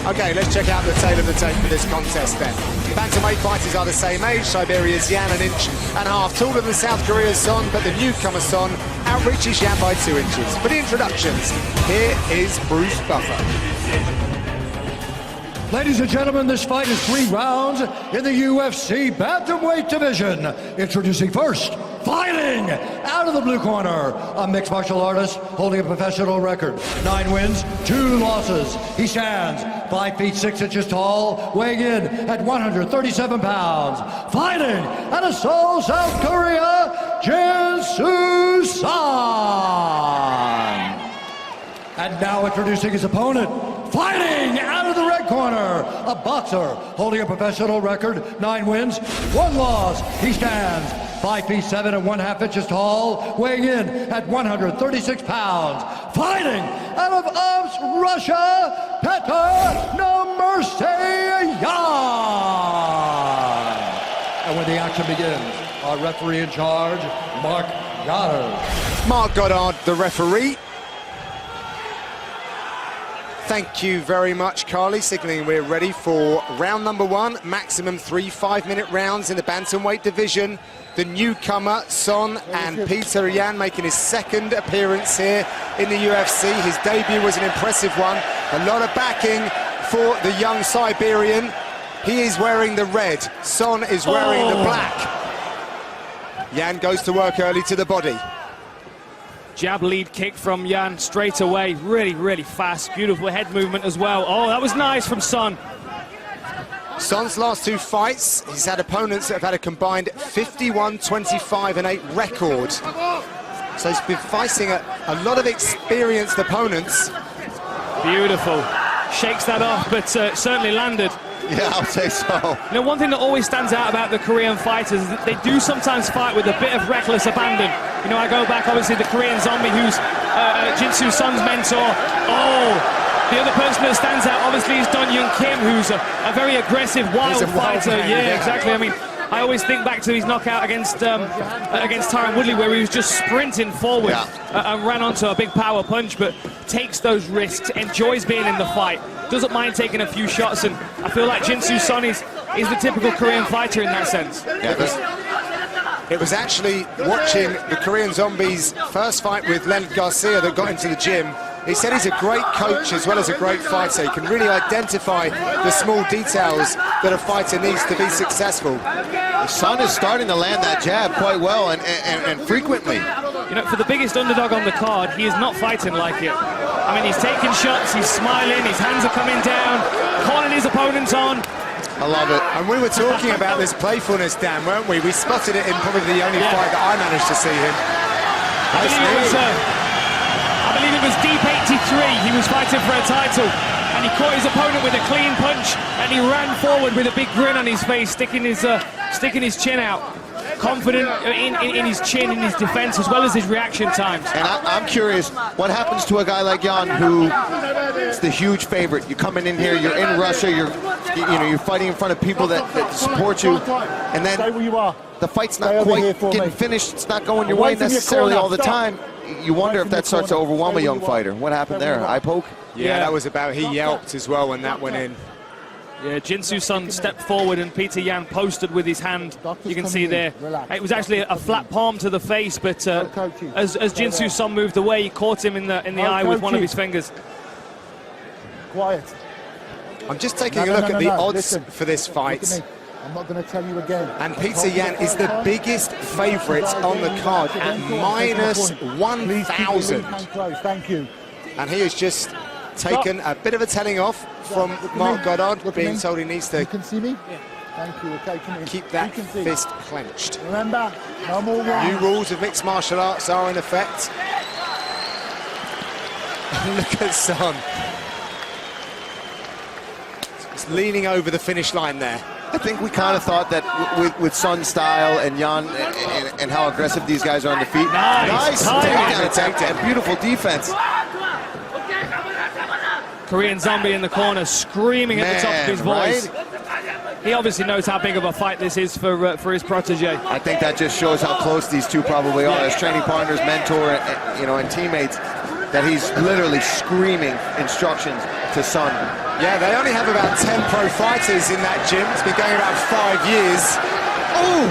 Okay, let's check out the tail of the tape for this contest then. Bantamweight fighters are the same age. Siberia's Yan an inch and a half taller than South Korea's Son, but the newcomer Son outreaches Yan by 2 inches. For the introductions, here is Bruce Buffer. Ladies and gentlemen, this fight is 3 rounds in the UFC Bantamweight division. Introducing first, fighting out of the blue corner, a mixed martial artist holding a professional record. 9 wins, 2 losses. He stands 5 feet 6 inches tall, weighing in at 137 pounds. Fighting out of Seoul, South Korea, Jin Soo Son. And now introducing his opponent, fighting out of the red corner, a boxer holding a professional record, 9 wins, 1 loss. He stands 5 feet 7 and 1/2 inches tall, weighing in at 136 pounds. Fighting out of Omsk, Russia, Pёtr Yan. And when the action begins, our referee in charge, Mark Goddard. Mark Goddard, the referee. Thank you very much, Carly, signalling we're ready for round number 1. Maximum 3 5-minute rounds in the bantamweight division. The newcomer, Son, and Pёtr Yan making his 2nd appearance here in the UFC. His debut was an impressive one. A lot of backing for the young Siberian. He is wearing the red. Son is wearing the black. Yan goes to work early to the body. Jab lead kick from Yan straight away. Really, really fast. Beautiful head movement as well. Oh, that was nice from Son. Son's last 2 fights, he's had opponents that have had a combined 51, 25 and 8 record. So he's been fighting a lot of experienced opponents. Beautiful. Shakes that off, but certainly landed. Yeah, I'll say so. You know, one thing that always stands out about the Korean fighters is that they do sometimes fight with a bit of reckless abandon. You know, I go back, obviously, the Korean Zombie, who's Jin Soo Son's mentor. Oh, the other person that stands out, obviously, is Don Young Kim, who's a very aggressive, wild fighter. Yeah, exactly. I mean, I always think back to his knockout against Tyron Woodley, where he was just sprinting forward and ran onto a big power punch, but takes those risks, enjoys being in the fight, doesn't mind taking a few shots, and I feel like Jin Soo Son is the typical Korean fighter in that sense. Yeah, it was actually watching the Korean Zombie's first fight with Leonard Garcia that got into the gym. He said he's a great coach as well as a great fighter. He can really identify the small details that a fighter needs to be successful. Son is starting to land that jab quite well and frequently. You know, for the biggest underdog on the card, he is not fighting like it. I mean, he's taking shots, he's smiling, his hands are coming down, calling his opponents on. I love it. And we were talking about this playfulness, Dan, weren't we? We spotted it in probably the only fight that I managed to see him. I believe it was Deep 83. He was fighting for a title, and he caught his opponent with a clean punch, and he ran forward with a big grin on his face, sticking his chin out. Confident in his chin, in his defense, as well as his reaction times. And I'm curious, what happens to a guy like Yan, who is the huge favorite? You're coming in here, you're in Russia, you're fighting in front of people that support you, and then the fight's not quite getting finished. It's not going your way necessarily all the time. You wonder if that starts to overwhelm a young fighter. What happened there? Eye poke? Yeah, that was about. He yelped as well when that went in. Yeah, Jin Soo Son stepped forward and Pёtr Yan posted with his hand. You can see there. It was actually a flat palm to the face, but as Jin Soo Son moved away, he caught him in the eye with one of his fingers. Quiet. I'm just taking a look at the odds for this fight. I'm not going to tell you again. And Pёtr Yan is the biggest favourite on the card at minus 1,000. Thank you. And he has just taken a bit of a telling off from Mark Goddard, being told he needs to Thank you. Okay, come in. keep that fist clenched. Remember, no more one. New rules of mixed martial arts are in effect. Look at Son. He's leaning over the finish line there. I think we kind of thought that with Son's style and Yan and how aggressive these guys are on the feet. Nice takedown attempt and beautiful defense. Korean Zombie in the corner, screaming at the top of his voice. Right? He obviously knows how big of a fight this is for his protege. I think that just shows how close these two probably are as training partners, mentor, and teammates. That he's literally screaming instructions to Son. Yeah, they only have about 10 pro fighters in that gym. It's been going about 5 years. Oh!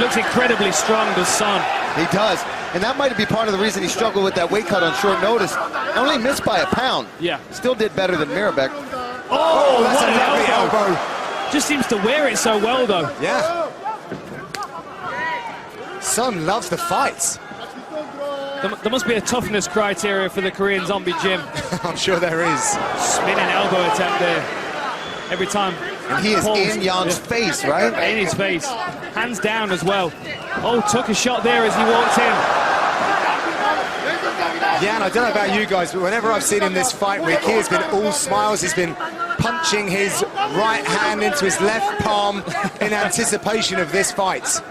Looks incredibly strong, does Son. He does. And that might be part of the reason he struggled with that weight cut on short notice. Only missed by a pound. Yeah. Still did better than Mirabek. Oh, That's what a an lovely elbow. Just seems to wear it so well, though. Yeah. Son loves the fights. There must be a toughness criteria for the Korean Zombie gym. I'm sure there is. Spinning elbow attempt there. Every time. And he is in Yan's face, right? In his face. Hands down as well. Oh, took a shot there as he walked in. Yan, I don't know about you guys, but whenever I've seen him this fight week, he has been all smiles. He's been punching his right hand into his left palm in anticipation of this fight. Throws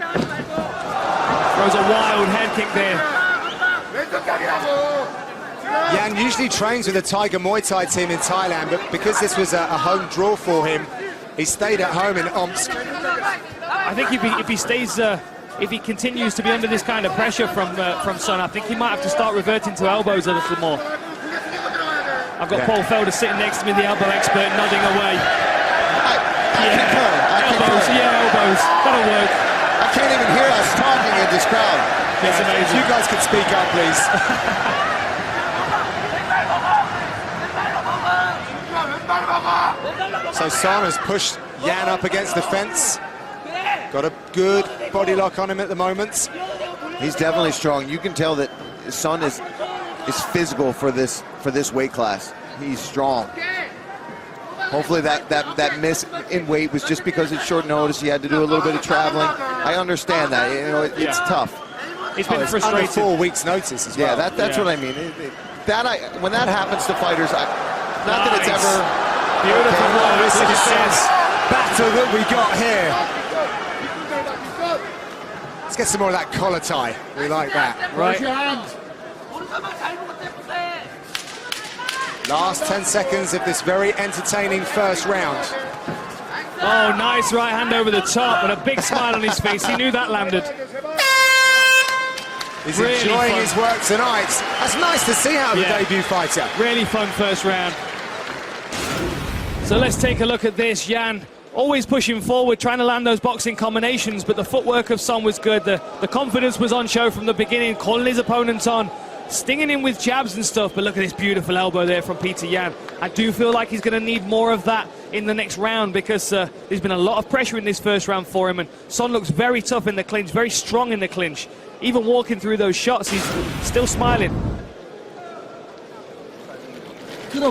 a wild head kick there. Yan usually trains with the Tiger Muay Thai team in Thailand, but because this was a home draw for him, he stayed at home in Omsk. I think if he stays, if he continues to be under this kind of pressure from Son, I think he might have to start reverting to elbows a little more. I've got Paul Felder sitting next to me, the elbow expert, nodding away. Elbows, elbows, that'll work. I can't even hear us talking in this crowd. It's amazing. If you guys could speak up, please. So Son has pushed Yan up against the fence. Got a good body lock on him at the moment. He's definitely strong. You can tell that Son is physical for this weight class. He's strong. Hopefully that miss in weight was just because it's short notice. He had to do a little bit of traveling. I understand that. You know, it's tough. He's been frustrated. Under 4 weeks' notice as well. Yeah, that's what I mean. When that happens to fighters, not that it's ever. Beautiful one. This is this battle that we got here. Let's get some more of that collar tie. We like that. Right. Last 10 seconds of this very entertaining first round. Oh, nice right hand over the top and a big smile on his face. He knew that landed. He's really enjoying fun. his work tonight. That's nice to see out of a debut fighter. Really fun first round. So let's take a look at this. Yan always pushing forward, trying to land those boxing combinations, but the footwork of Son was good. The confidence was on show from the beginning, calling his opponents on, stinging him with jabs and stuff. But look at this beautiful elbow there from Pёtr Yan. I do feel like he's going to need more of that in the next round because there's been a lot of pressure in this first round for him, and Son looks very tough in the clinch, very strong in the clinch. Even walking through those shots, he's still smiling. Yeah,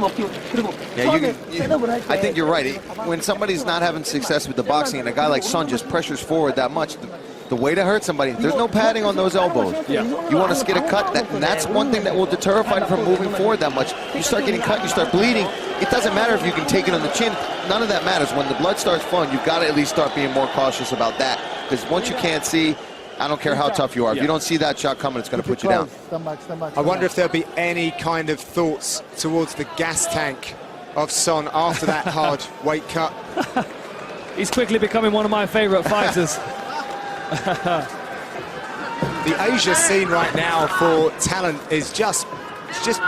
I think you're right. When somebody's not having success with the boxing and a guy like Son just pressures forward that much, the way to hurt somebody, there's no padding on those elbows. Yeah. You want to get a cut, and that's one thing that will deter a fighter from moving forward that much. You start getting cut, you start bleeding. It doesn't matter if you can take it on the chin. None of that matters. When the blood starts flowing, you've got to at least start being more cautious about that. Because once you can't see, I don't care how tough you are. If you don't see that shot coming, it's going to put you down. I wonder if there'll be any kind of thoughts towards the gas tank of Son after that hard weight cut. He's quickly becoming one of my favorite fighters. The Asia scene right now for talent is just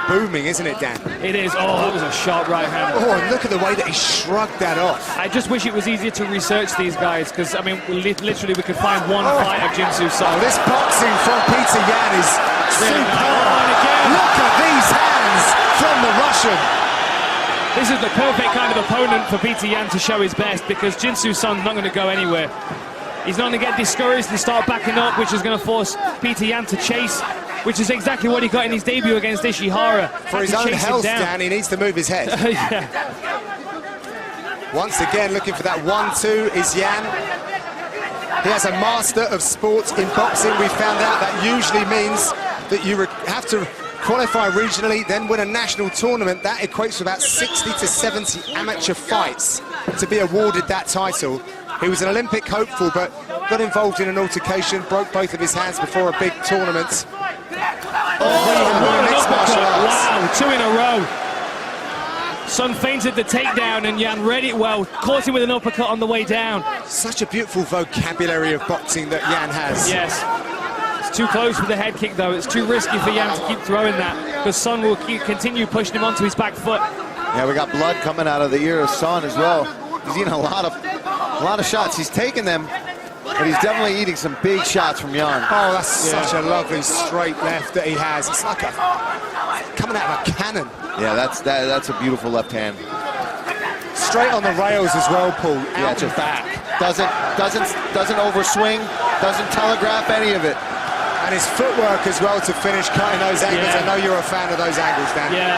booming, isn't it, Dan? It is. Oh, that was a sharp right hand. Oh, and look at the way that he shrugged that off. I just wish it was easier to research these guys, because, I mean, literally we could find one fight of Jin Soo Son. Oh, this boxing from Pёtr Yan is Really superb. nice. Oh, and again. Look at these hands from the Russian. This is the perfect kind of opponent for Pёtr Yan to show his best, because Jin Soo Son's not going to go anywhere. He's not going to get discouraged and start backing up, which is going to force Pёtr Yan to chase, which is exactly what he got in his debut against Ishihara. For his own health, Dan, he needs to move his head. Yeah. Once again, looking for that 1-2 is Yan. He has a master of sport in boxing. We found out that usually means that you have to qualify regionally, then win a national tournament. That equates to about 60 to 70 amateur fights to be awarded that title. He was an Olympic hopeful, but got involved in an altercation, broke both of his hands before a big tournament. Mixed martial arts. Wow, 2 in a row. Son feinted the takedown and Yan read it well, caught him with an uppercut on the way down. Such a beautiful vocabulary of boxing that Yan has. Yes. It's too close for the head kick, though. It's too risky for Yan to keep throwing that, because Son will continue pushing him onto his back foot. Yeah, we got blood coming out of the ear of Son as well. He's eating a lot of shots. He's taking them, but he's definitely eating some big shots from Yan. Oh, that's such a lovely straight left that he has. It's like coming out of a cannon. Yeah, that's a beautiful left hand. Straight on the rails as well, Paul. Out and back. Doesn't overswing. Doesn't telegraph any of it. And his footwork as well to finish cutting those angles. Yeah. I know you're a fan of those angles, Dan. Yeah,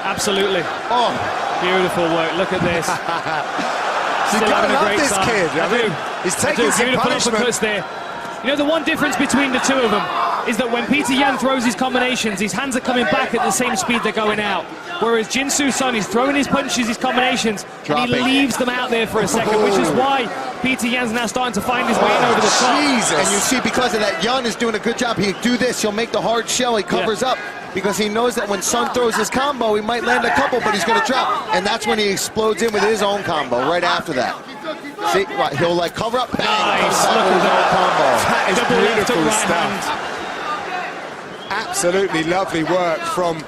absolutely. Oh, beautiful work. Look at this. You gotta love this kid. I do. He's taking some Beautiful punishment. uppercuts there. You know, the one difference between the two of them is that when Pёtr Yan throws his combinations, his hands are coming back at the same speed they're going out. Whereas Jin Soo Son, he's throwing his punches, his combinations, and he leaves them out there for a second, which is why Pёtr Yan's now starting to find his way in over the top. Jesus. And you see, because of that, Yan is doing a good job. He'll do this. He'll make the hard shell. He covers up because he knows that when Son throws his combo, he might land a couple, but he's going to drop. And that's when he explodes in with his own combo right after that. See, he'll like cover up. Bang, Nice. look at that combo. That is Double left beautiful hook, right stuff. Absolutely lovely work from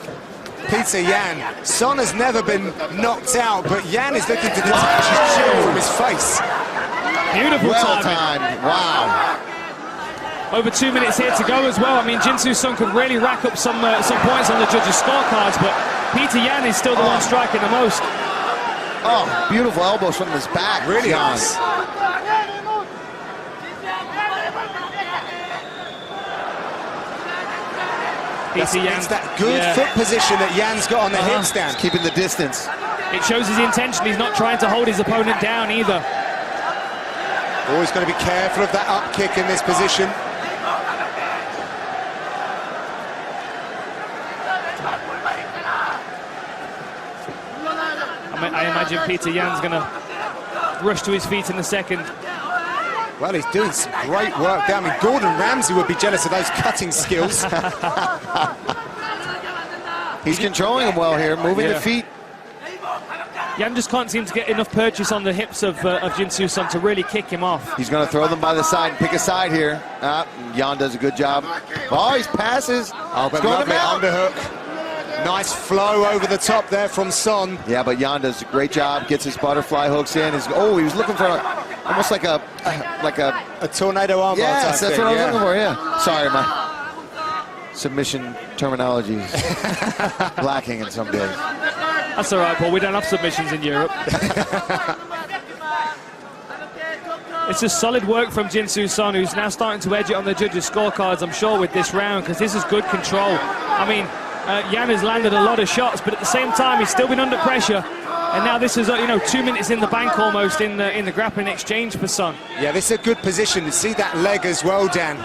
Pёtr Yan. Son has never been knocked out, but Yan is looking to detach his chin from his face. Beautiful Well timing. timed. Wow. Over 2 minutes here to go as well. I mean, Jin Soo Son could really rack up some points on the judges' scorecards, but Pёtr Yan is still the one striking the most. Oh, beautiful elbows from his back. Really Yan. nice. It's that good foot position that Yan's got on the hip stand. Keeping the distance. It shows his intention. He's not trying to hold his opponent down either. Always got to be careful of that up kick in this position. I imagine Pёtr Yan's going to rush to his feet in a second. Well, he's doing some great work there. I mean, Gordon Ramsay would be jealous of those cutting skills. He's controlling him well here, moving the feet. Yan just can't seem to get enough purchase on the hips of Jin Soo Son to really kick him off. He's going to throw them by the side and pick a side here. Yan does a good job. Oh, he passes. Oh, but lovely underhook. Nice flow over the top there from Son. Yeah, but Yan does a great job. Gets his butterfly hooks in. Oh, he was looking for almost like a tornado armbar. Yes, that's what I was looking for. Yeah. Sorry, my submission terminology is lacking in some days. That's all right, Paul. We don't have submissions in Europe. It's just solid work from Jin Soo Son, who's now starting to edge it on the judges' scorecards, I'm sure, with this round, because this is good control. I mean, Yan has landed a lot of shots, but at the same time, he's still been under pressure. And now this is, 2 minutes in the bank almost in the grappling exchange for Son. Yeah, this is a good position to see that leg as well, Dan,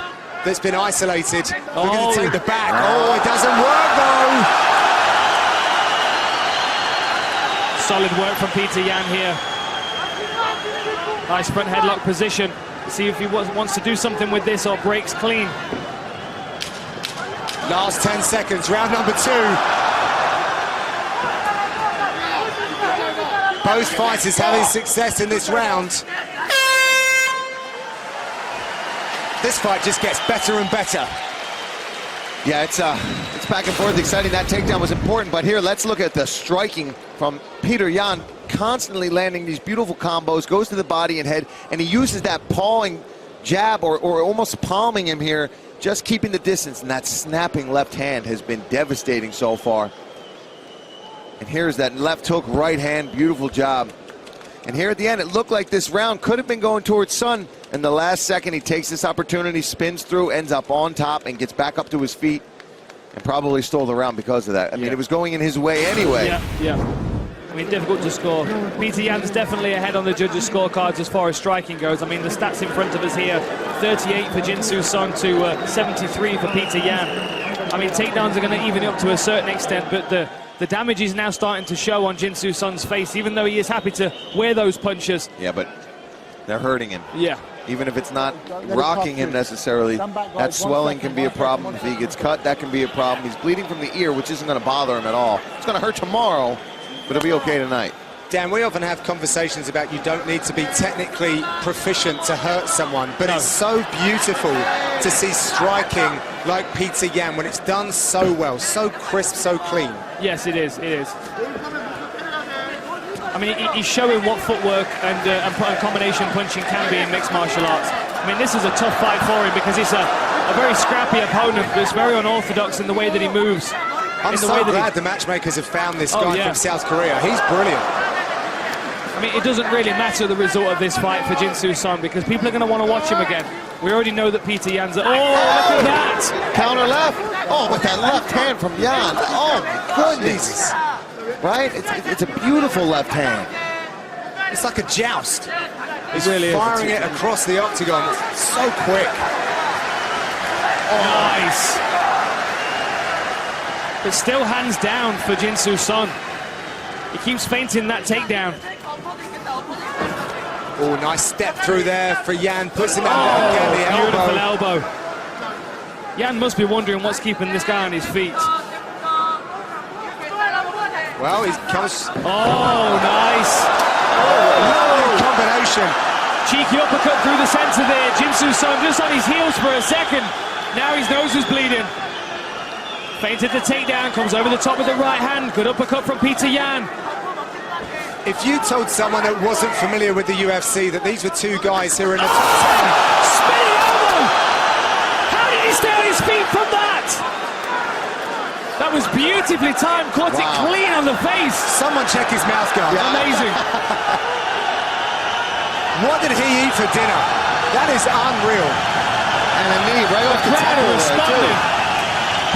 that's been isolated. We're going to take the back. Oh, it doesn't work, though. Solid work from Pёtr Yan here. Nice front headlock position. See if he wants to do something with this or breaks clean. Last 10 seconds, round number 2. Both fighters having success in this round. This fight just gets better and better. Yeah, it's back and forth, exciting. That takedown was important, but here, let's look at the striking from Pёtr Yan, constantly landing these beautiful combos, goes to the body and head, and he uses that pawing jab or almost palming him here, just keeping the distance, and that snapping left hand has been devastating so far. And here's that left hook, right hand, beautiful job. And here at the end, it looked like this round could have been going towards Son. In the last second, he takes this opportunity, spins through, ends up on top, and gets back up to his feet, and probably stole the round because of that. I mean, it was going in his way anyway. Yeah. I mean, difficult to score. Pёtr Yan's definitely ahead on the judges' scorecards as far as striking goes. I mean, the stats in front of us here, 38 for Jin Soo Son to 73 for Pёtr Yan. I mean, takedowns are going to even it up to a certain extent, but the damage is now starting to show on Jin Soo Son's face, even though he is happy to wear those punches. Yeah, but they're hurting him. Yeah. Even if it's not rocking him necessarily, that swelling can be a problem. If he gets cut, that can be a problem. He's bleeding from the ear, which isn't going to bother him at all. It's going to hurt tomorrow, but it'll be okay tonight. Dan, we often have conversations about you don't need to be technically proficient to hurt someone, but it's so beautiful to see striking like Pёtr Yan when it's done so well, so crisp, so clean. Yes, it is. mean, he's showing what footwork and combination punching can be in mixed martial arts. I mean, this is a tough fight for him because he's a very scrappy opponent who's very unorthodox in the way that he moves. I'm so glad the matchmakers have found this guy from South Korea. He's brilliant. I mean, it doesn't really matter the result of this fight for Jin Soo Son because people are going to want to watch him again. We already know that Pёtr Yan's... Oh, look at that! Counter left. Oh, with that left hand from Yan. Oh, my goodness. Right? It's a beautiful left hand. It's like a joust. He's really firing it across the octagon. It's so quick. Oh, nice. But still hands down for Jin Soo Son. He keeps feinting that takedown. Oh, nice step through there for Yan. Puts him down again, the beautiful elbow. Yan must be wondering what's keeping this guy on his feet. Well, he comes... Oh, nice. Lovely combination. Cheeky uppercut through the center there. Jin Soo Son just on his heels for a second. Now his nose is bleeding. Feinted the takedown, comes over the top with the right hand. Good uppercut from Pёtr Yan. If you told someone that wasn't familiar with the UFC that these were two guys who are in the top 10... Spinning elbow! How did he stay on his feet from that? That was beautifully timed, caught it clean on the face. Someone check his mouth guard. Yeah. Amazing. What did he eat for dinner? That is unreal. And a knee right off the table responded.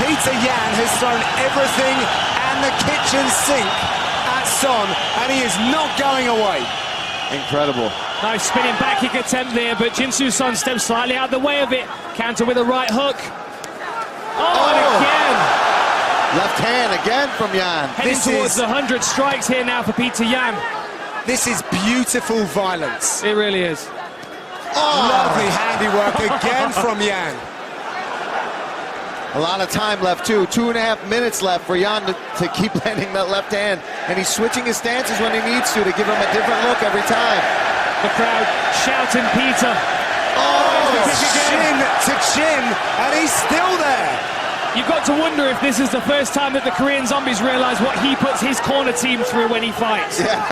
Pёtr Yan has thrown everything and the kitchen sink at Son, and he is not going away. Incredible. Nice spinning back kick attempt there, but Jin Soo Son steps slightly out of the way of it. Counter with a right hook. Oh, and again. Left hand again from Yan. Heading towards the 100 strikes here now for Pёtr Yan. This is beautiful violence. It really is. Oh. Lovely handiwork again from Yan. A lot of time left too. 2.5 minutes left for Yan to keep landing that left hand. And he's switching his stances when he needs to give him a different look every time. The crowd shouting Pёtr. Oh, chin to chin, and he's still there. You've got to wonder if this is the first time that the Korean zombies realize what he puts his corner team through when he fights. Yeah.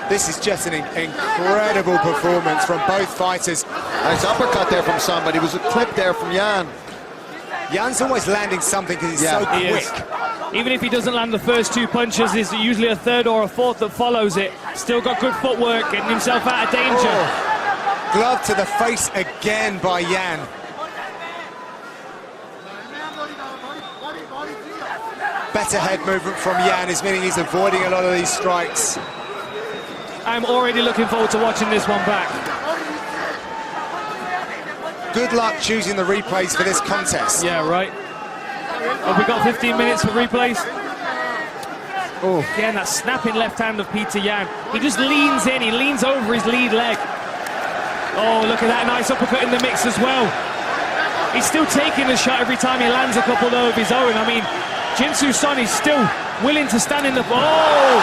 This is just an incredible performance from both fighters. Nice uppercut there from Son, but he was a clip there from Yan. Yan's always landing something because he's so quick. Even if he doesn't land the first two punches, there's usually a third or a fourth that follows it. Still got good footwork, getting himself out of danger. Oh. Glove to the face again by Yan. Better head movement from Yan is meaning he's avoiding a lot of these strikes. I'm already looking forward to watching this one back. Good luck choosing the replays for this contest. Yeah, right. Have we got 15 minutes for replays? Oh, again, that snapping left hand of Pёtr Yan. He just leans in, he leans over his lead leg. Oh, look at that nice uppercut in the mix as well. He's still taking the shot every time he lands a couple of his own. I mean, Jin Soo Son is still willing to stand in the... Oh,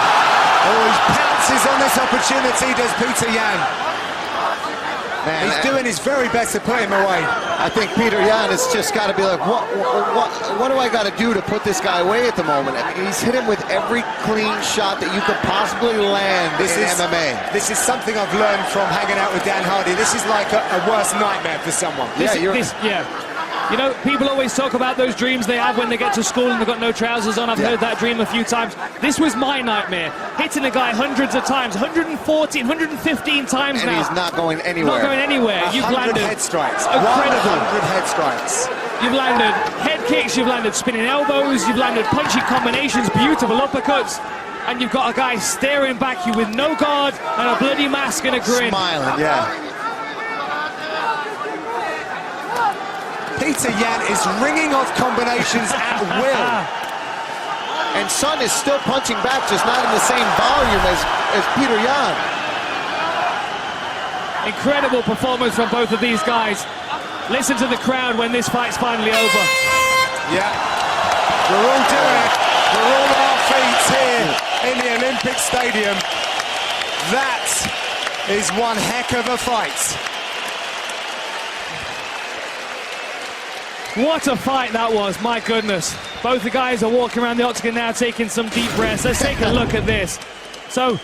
he pounces on this opportunity, does Pёtr Yan. Man, he's doing his very best to put him away. I think Pёtr Yan has just got to be like, what do I got to do to put this guy away at the moment? I mean, he's hit him with every clean shot that you could possibly land in MMA. This is something I've learned from hanging out with Dan Hardy. This is like a worst nightmare for someone. You know, people always talk about those dreams they have when they get to school and they've got no trousers on. I've heard that dream a few times. This was my nightmare. Hitting a guy hundreds of times, 114, 115 times now. And he's not going anywhere. Not going anywhere. You've landed head strikes. incredible. 100 head strikes. You've landed head kicks, you've landed spinning elbows, you've landed punching combinations, beautiful uppercuts. And you've got a guy staring back you with no guard and a bloody mask and a grin. Smiling, yeah. Pёtr Yan is ringing off combinations at will. And Son is still punching back, just not in the same volume as Pёtr Yan. Incredible performance from both of these guys. Listen to the crowd when this fight's finally over. Yeah, we're all doing it. We're all on our feet here in the Olympic Stadium. That is one heck of a fight. What a fight that was, my goodness. Both the guys are walking around the octagon now taking some deep breaths. Let's take a look at this. So,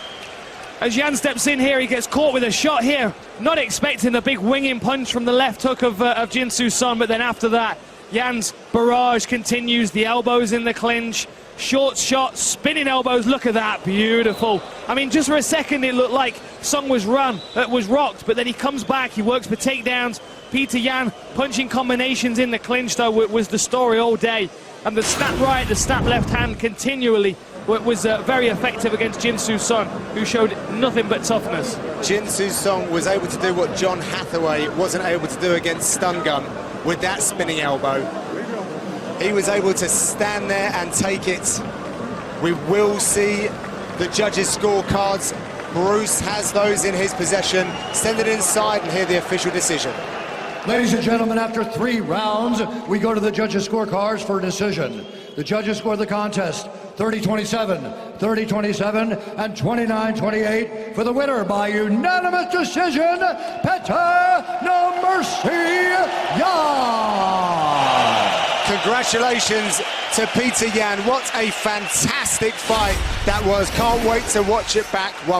as Yan steps in here, he gets caught with a shot here. Not expecting the big winging punch from the left hook of Jin Soo Son, but then after that, Yan's barrage continues, the elbows in the clinch, short shot, spinning elbows, look at that, beautiful. I mean, just for a second it looked like Song was rocked, but then he comes back, he works for takedowns. Pёtr Yan punching combinations in the clinch, though, was the story all day. And the snap right, the snap left hand continually was very effective against Jin Soo Son, who showed nothing but toughness. Jin Soo Son was able to do what John Hathaway wasn't able to do against Stun Gun with that spinning elbow. He was able to stand there and take it. We will see the judges' scorecards. Bruce has those in his possession. Send it inside and hear the official decision. Ladies and gentlemen, after 3 rounds, we go to the judges' scorecards for a decision. The judges scored the contest 30-27, 30-27, and 29-28 for the winner by unanimous decision, Pёtr No Mercy Yan. Congratulations to Pёtr Yan. What a fantastic fight that was. Can't wait to watch it back.